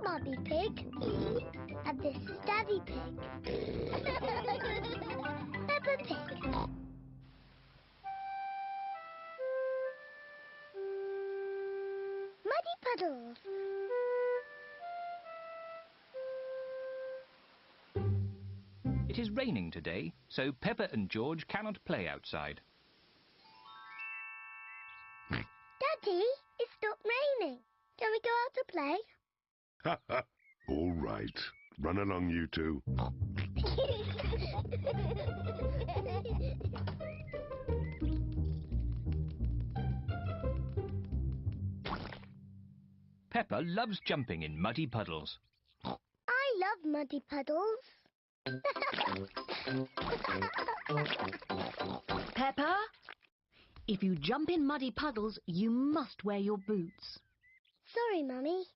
Mummy Pig. And this is Daddy Pig. Peppa Pig. Muddy Puddles. It is raining today, so Peppa and George cannot play outside. Daddy, it stopped raining. Can we go out to play? Ha ha! All right. Run along, you two. Peppa loves jumping in muddy puddles. I love muddy puddles. Peppa, if you jump in muddy puddles, you must wear your boots. Sorry, Mummy.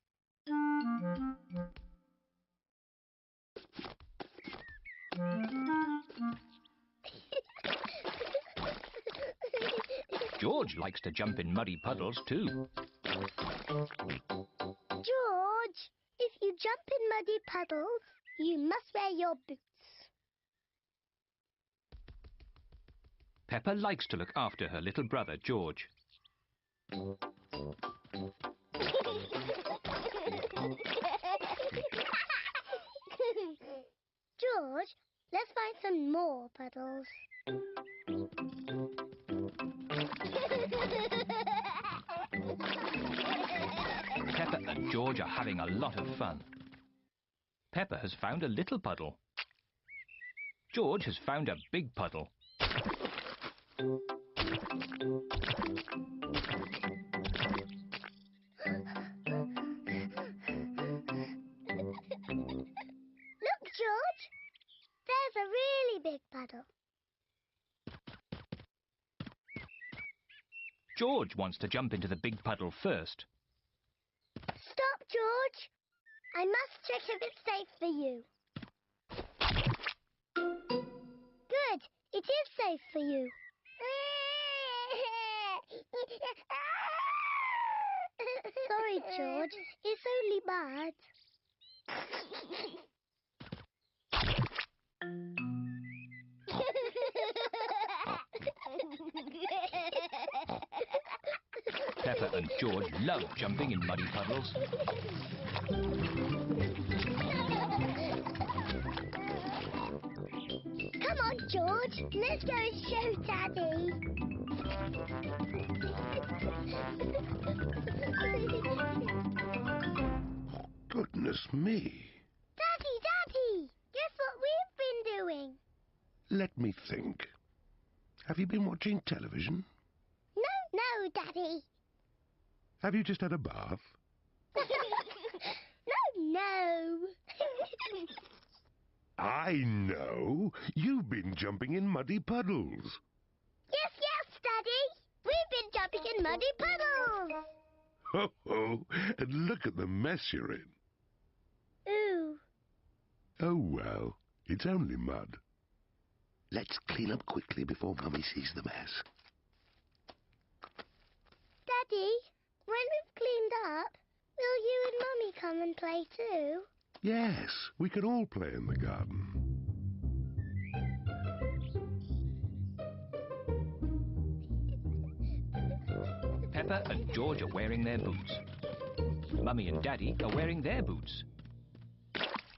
George likes to jump in muddy puddles too. George, if you jump in muddy puddles, you must wear your boots. Peppa likes to look after her little brother, George. George, let's find some more puddles. Peppa and George are having a lot of fun. Peppa has found a little puddle. George has found a big puddle. Look, George. There's a really big puddle. George wants to jump into the big puddle first. Stop, George. I must check if it's safe for you. Good. It is safe for you. Sorry, George. It's only mud. Peppa and George love jumping in muddy puddles. Come on, George. Let's go and show Daddy. Goodness me. Daddy! Guess what we've been doing? Let me think. Have you been watching television? No, Daddy. Have you just had a bath? No. I know. You've been jumping in muddy puddles. Yes, Daddy. We've been jumping in muddy puddles. Ho, ho. And look at the mess you're in. Ooh. Oh, well. It's only mud. Let's clean up quickly before Mummy sees the mess. Daddy, when we've cleaned up, will you and Mummy come and play too? Yes, we can all play in the garden. Peppa and George are wearing their boots. Mummy and Daddy are wearing their boots.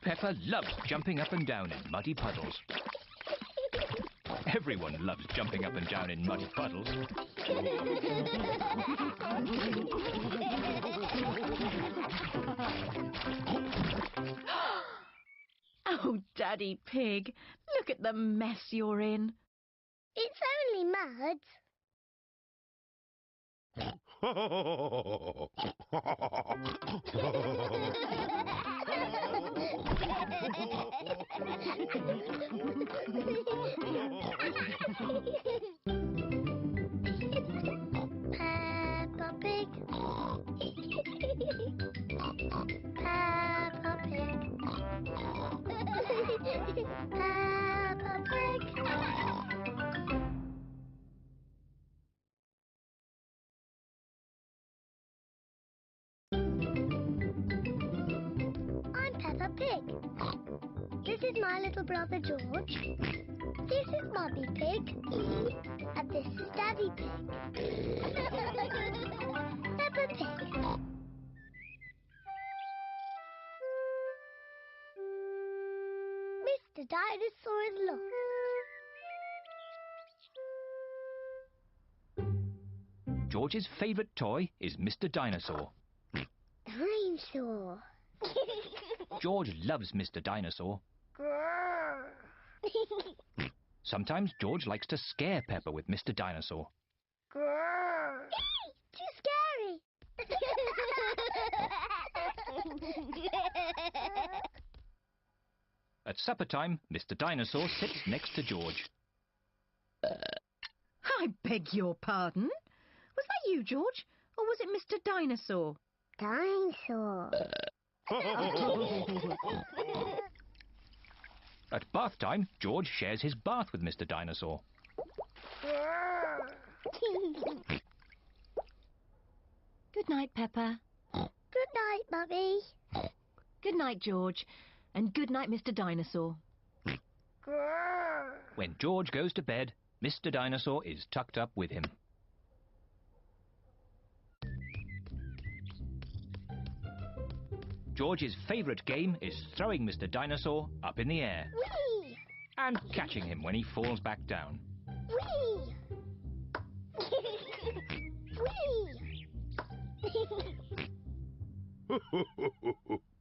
Peppa loves jumping up and down in muddy puddles. Everyone loves jumping up and down in muddy puddles. Oh, Daddy Pig, look at the mess you're in. It's only mud. Peppa Pig. Peppa Pig. Peppa Pig. Pig. This is my little brother George. This is Mummy Pig. And this is Daddy Pig. Peppa Pig. Mr. Dinosaur is lost. George's favourite toy is Mr. Dinosaur. Dinosaur. George loves Mr. Dinosaur. Sometimes George likes to scare Peppa with Mr. Dinosaur. Too scary. At supper time, Mr. Dinosaur sits next to George. I beg your pardon? Was that you, George? Or was it Mr. Dinosaur? Dinosaur. At bath time, George shares his bath with Mr. Dinosaur. Good night, Peppa. Good night, Mummy. Good night, George. And good night, Mr. Dinosaur. When George goes to bed, Mr. Dinosaur is tucked up with him. George's favourite game is throwing Mr. Dinosaur up in the air Whee! and catching him when he falls back down. Whee! Whee!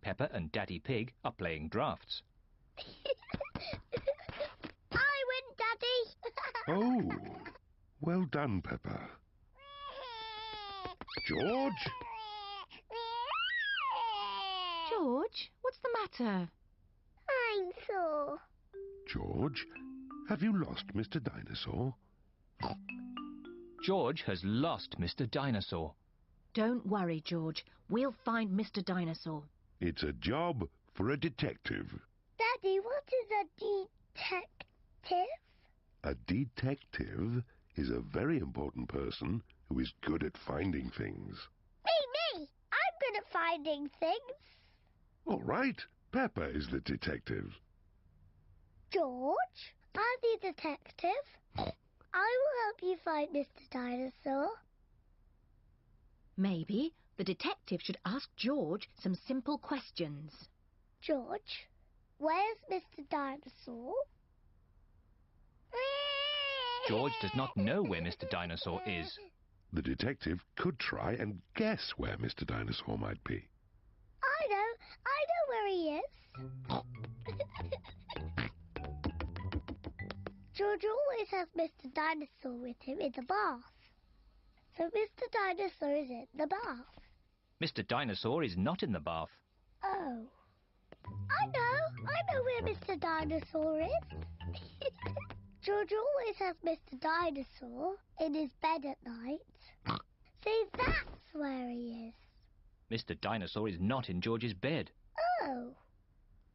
Peppa and Daddy Pig are playing drafts. I win, Daddy. Oh, well done, Peppa. George? George, what's the matter? Dinosaur. George, have you lost Mr. Dinosaur? George has lost Mr. Dinosaur. Don't worry, George. We'll find Mr. Dinosaur. It's a job for a detective. Daddy, what is a detective? A detective is a very important person who is good at finding things. Me! I'm good at finding things. All right, Peppa is the detective. George, I'm the detective. I will help you find Mr. Dinosaur. Maybe the detective should ask George some simple questions. George, where's Mr. Dinosaur? George does not know where Mr. Dinosaur is. The detective could try and guess where Mr. Dinosaur might be. I know where he is. George always has Mr. Dinosaur with him in the bath. So Mr. Dinosaur is in the bath. Mr. Dinosaur is not in the bath. Oh. I know where Mr. Dinosaur is. George always has Mr. Dinosaur in his bed at night. See, that's where he is. Mr. Dinosaur is not in George's bed. Oh.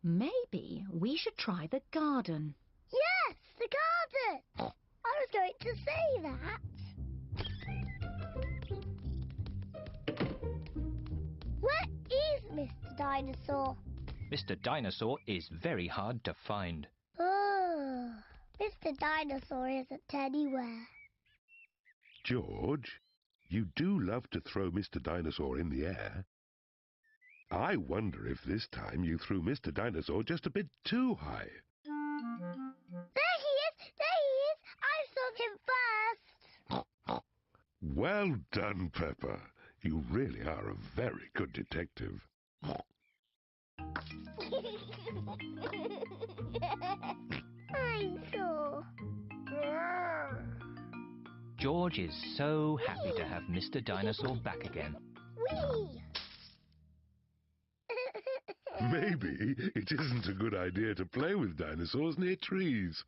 Maybe we should try the garden. Yes, the garden. I was going to say that. Where is Mr. Dinosaur? Mr. Dinosaur is very hard to find. Oh, Mr. Dinosaur isn't anywhere. George, you do love to throw Mr. Dinosaur in the air. I wonder if this time you threw Mr. Dinosaur just a bit too high. There he is! I saw him first! Well done, Peppa. You really are a very good detective. Dinosaur. George is so happy to have Mr. Dinosaur back again. Whee! Maybe it isn't a good idea to play with dinosaurs near trees.